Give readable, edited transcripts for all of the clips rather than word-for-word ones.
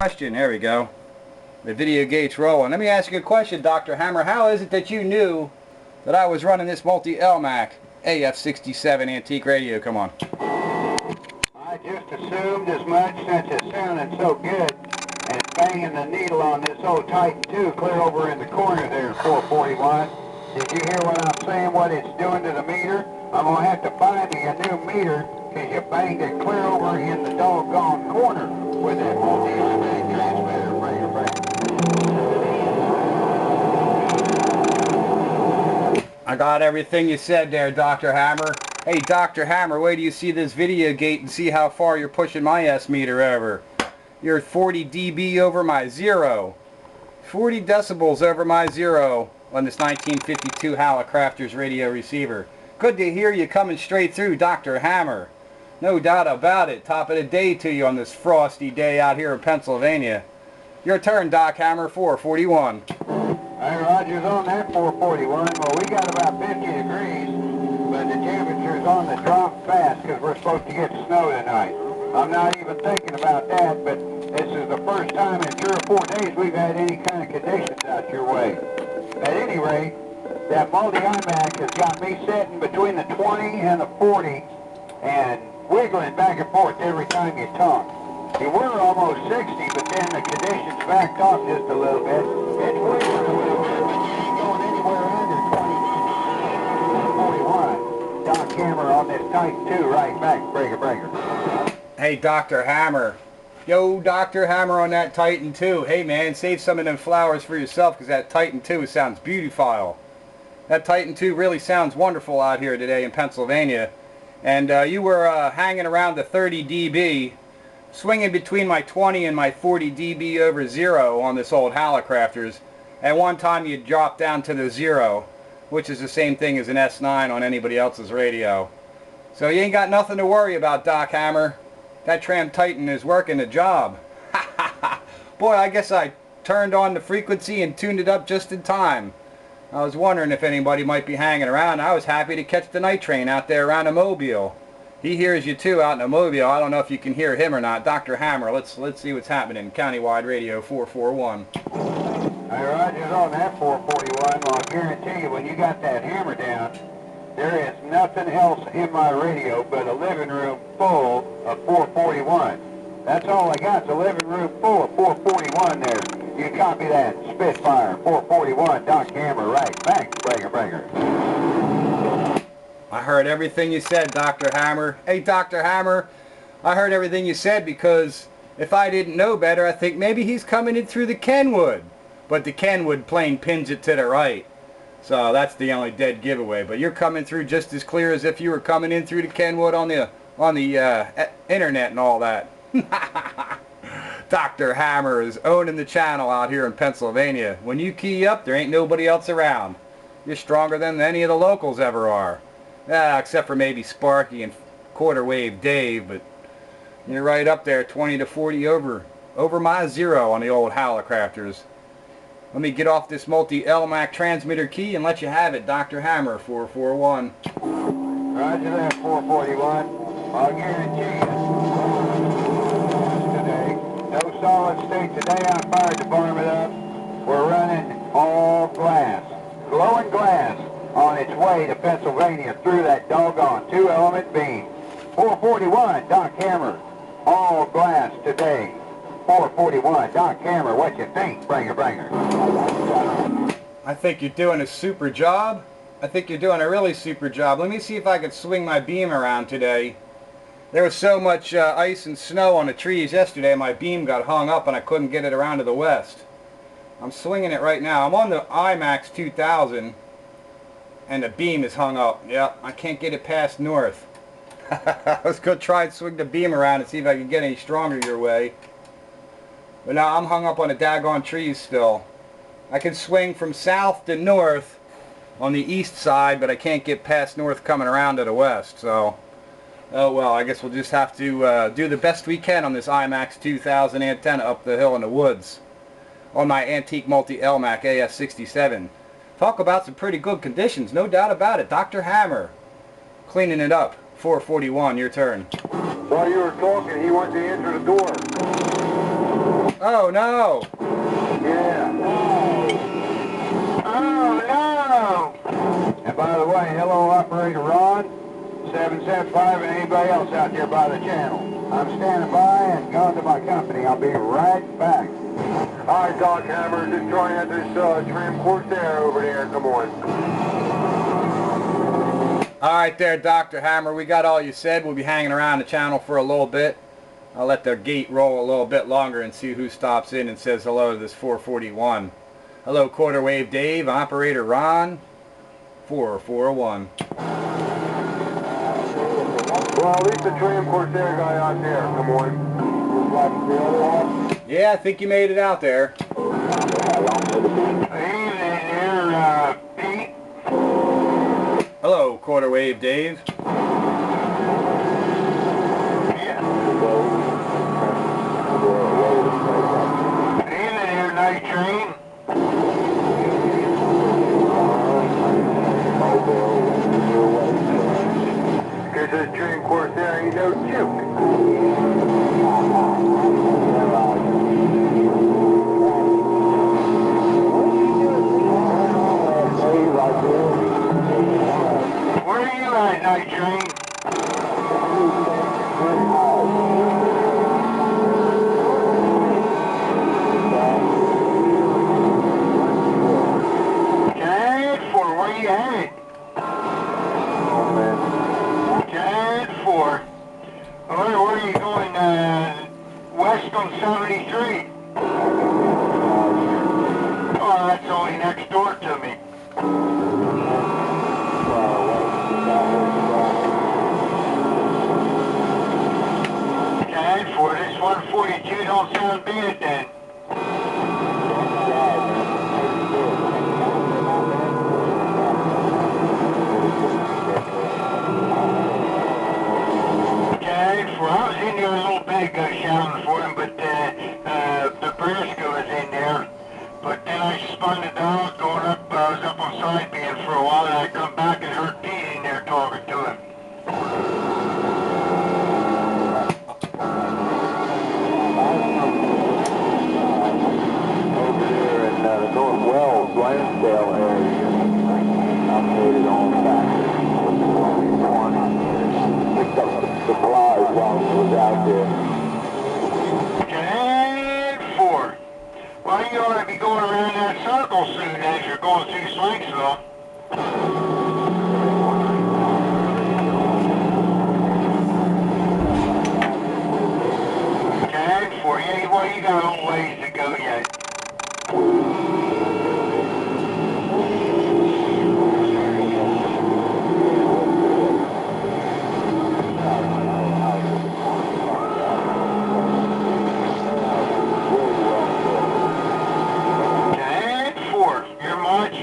Question. There we go. The video gate's rolling. Let me ask you a question, Dr. Hammer. How is it that you knew that I was running this multi-Elmac AF67 antique radio? Come on. I just assumed as much since it's sounding so good and banging the needle on this old Titan 2 clear over in the corner there in 441. Did you hear what I'm saying, what it's doing to the meter? I'm going to have to buy me a new meter because you banged it clear over in the doggone corner with that multi-Elmac transmitter. I got everything you said there, Dr. Hammer. Hey, Dr. Hammer, wait till you see this video gate and see how far you're pushing my S-meter over. You're 40 dB over my zero. 40 decibels over my zero on this 1952 Hallicrafters radio receiver. Good to hear you coming straight through, Dr. Hammer. No doubt about it. Top of the day to you on this frosty day out here in Pennsylvania. Your turn, Doc Hammer, 441. Hey, Roger's on that 441. Well, we got about 50 degrees, but the temperature's on the drop fast because we're supposed to get snow tonight. I'm not even thinking about that, but this is the first time in 3 or 4 days we've had any kind of conditions out your way. At any rate, that multi-Elmac has got me sitting between the 20 and the 40 and wiggling back and forth every time you talk. You were almost 60, but then the conditions backed off just a little bit. It's wiggling a little bit, but you ain't going anywhere under 20, 41. Doc Hammer on this Titan 2 right back, breaker. Hey, Dr. Hammer. Yo, Dr. Hammer on that Titan 2. Hey, man, save some of them flowers for yourself because that Titan 2 sounds beautiful. That Titan 2 really sounds wonderful out here today in Pennsylvania. And you were hanging around the 30 dB, swinging between my 20 and my 40 dB over zero on this old Hallicrafters. At one time you dropped down to the zero, which is the same thing as an S9 on anybody else's radio. So you ain't got nothing to worry about, Doc Hammer. That Tram Titan is working the job. Boy, I guess I turned on the frequency and tuned it up just in time. I was wondering if anybody might be hanging around. I was happy to catch the night train out there around the Mobile. He hears you too out in the Mobile. I don't know if you can hear him or not. Dr. Hammer, let's see what's happening. Countywide Radio 441. Hey, Roger's on that 441. Well, I guarantee you when you got that hammer down, there is nothing else in my radio but a living room full of 441. That's all I got, a living room full of 441 there. You copy that, Spitfire, 441, Doc Hammer, right back, breaker. I heard everything you said, Dr. Hammer. Hey, Dr. Hammer, I heard everything you said because if I didn't know better, I think maybe he's coming in through the Kenwood. But the Kenwood plane pins it to the right. So that's the only dead giveaway. But you're coming through just as clear as if you were coming in through the Kenwood on the internet and all that. Dr. Hammer is owning the channel out here in Pennsylvania. When you key up, there ain't nobody else around. You're stronger than any of the locals ever are. Except for maybe Sparky and Quarter Wave Dave, but you're right up there, 20 to 40 over my zero on the old Hallicrafters. Let me get off this multi-Elmac transmitter key and let you have it, Dr. Hammer, 441. Roger that, 441. I'll guarantee you today, no solid state today on fire department up. We're running all glass, glowing glass, on its way to Pennsylvania through that doggone 2-element beam. 441, Doc Hammer, all glass today. 441, Doc Hammer, what you think, breaker? I think you're doing a super job. I think you're doing a really super job. Let me see if I could swing my beam around today. There was so much ice and snow on the trees yesterday, my beam got hung up and I couldn't get it around to the west. I'm swinging it right now. I'm on the IMAX 2000. And the beam is hung up. Yep, I can't get it past north. Let's go try and swing the beam around and see if I can get any stronger your way. But now I'm hung up on the daggone trees still. I can swing from south to north on the east side, but I can't get past north coming around to the west. So, oh well, I guess we'll just have to do the best we can on this IMAX 2000 antenna up the hill in the woods. On my antique multi-Elmac AF67. Talk about some pretty good conditions, no doubt about it. Dr. Hammer, cleaning it up. 441, your turn. While you were talking, he went to enter the door. Oh no! Yeah. Oh no! And by the way, hello Operator Ron, 775 and anybody else out there by the channel. I'm standing by and going to my company. I'll be right back. Hi, Dr Hammer, just trying out this trim Corsair over there. Come on. Alright there, Dr. Hammer, we got all you said. We'll be hanging around the channel for a little bit. I'll let the gate roll a little bit longer and see who stops in and says hello to this 441. Hello, Quarter Wave Dave, Operator Ron, 441. Well, at least the trim Corsair guy out there. Come on. Yeah, I think you made it out there. Pete. Hello, Quarter Wave Dave. Night train. Here's this train Corsair, ain't no joke. Where are you at, night train? Where you headed? Jan 4. Where are you going? West on 73. Oh, that's only next door to me. Jan 4, this 142 don't sound bad then. I was in there a little bit shouting for him, but Nebraska was in there. But then I spun it out, going up, I was up on side beam for a while, and I come back and heard Pete in there talking to him. Over there in the North Wells, Lansdale area, I'm headed on back. Picked up some supplies while I was out there. Jan 4. Well, you ought to be going around that circle soon as you're going through Swanksville. Jan 4. Yeah, well, you got a little ways to go yet.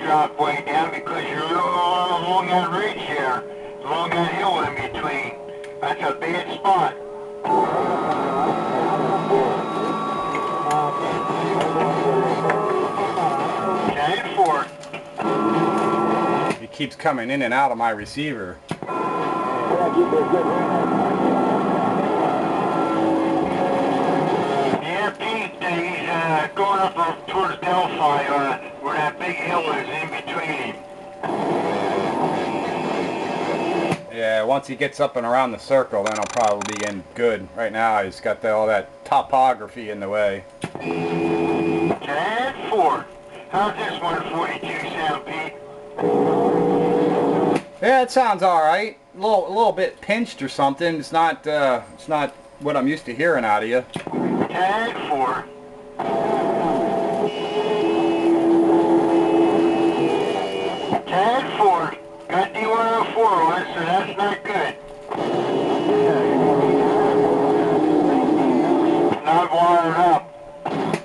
Drop way down because you're along that ridge here, along that hill in between. That's a bad spot. Jan 4. He keeps coming in and out of my receiver. Yeah, Pete, he's going up towards Delphi, where that big hill is in between him. Yeah, once he gets up and around the circle, then I'll probably be in good. Right now, he's got all that topography in the way. Jan 4. How's this 142 sound, Pete? Yeah, it sounds all right. A little bit pinched or something. It's not what I'm used to hearing out of you. Jan 4. Jan 4. Got D104 on it, so that's not good. Not wired up.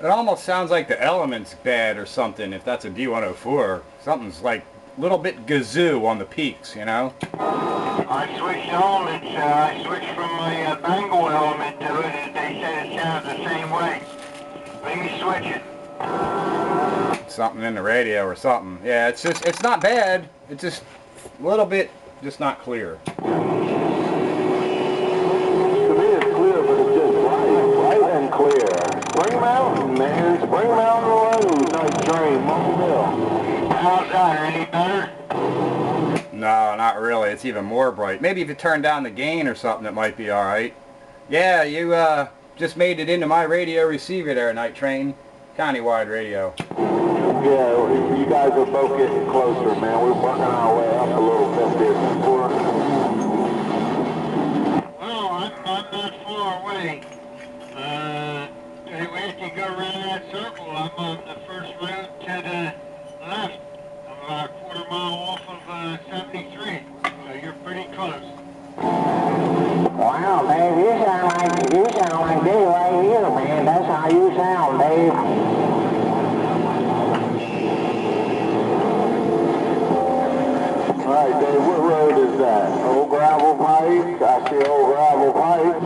It almost sounds like the element's bad or something, if that's a D104. Something's like a little bit gazoo on the peaks, you know? I switched elements. I switched from my Bengal element to it, and they said it sounds the same way. Let me switch it. Something in the radio or something. Yeah, it's not bad. It's just a little bit, just not clear. To me it's clear, but it's just bright and clear. Spring Mountain. riding, man. Bring them out on the road, night train, Mobile. How's that, any better? No, not really. It's even more bright. Maybe if you turn down the gain or something, it might be alright. Yeah, you just made it into my radio receiver there, Night Train. Countywide radio. Yeah, you guys are both getting closer, man. We're working our way up a little bit there. Well, I'm not far away. If you go around that circle, I'm on the first road to the left. I'm about a quarter mile off of 73, so you're pretty close. Wow, Dave, you sound like Dave right here, man. That's how you sound, Dave. All right, Dave, what road is that? Old gravel pipe? I see old gravel pipe.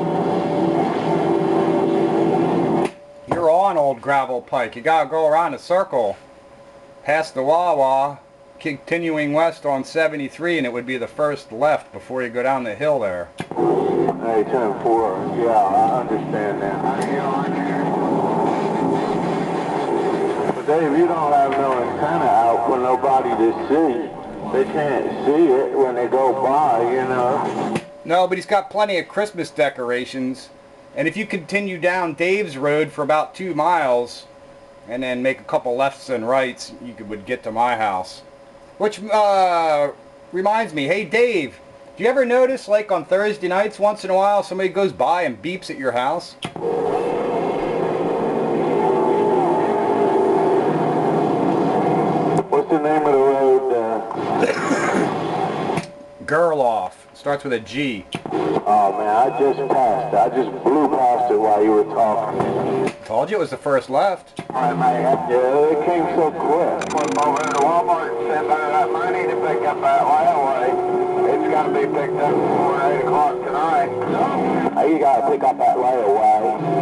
You're on Old Gravel Pike. You gotta go around the circle, past the Wawa, continuing west on 73, and it would be the first left before you go down the hill there. Hey, 10-4. Yeah, I understand that. But Dave, you don't have no antenna out for nobody to see. They can't see it when they go by, you know. No, but he's got plenty of Christmas decorations. And if you continue down Dave's road for about 2 miles, and then make a couple lefts and rights, you would get to my house. Which reminds me, hey Dave, do you ever notice, like on Thursday nights, once in a while, somebody goes by and beeps at your house? What's the name of the road? Gerloff. Starts with a G. Oh man, I just passed it. I just blew past it while you were talking. Told you it was the first left. Alright, man. Yeah, it came so quick. Went over to Walmart and sent out that money to pick up that layaway. It's got to be picked up before 8 o'clock tonight. You got to pick up that layaway.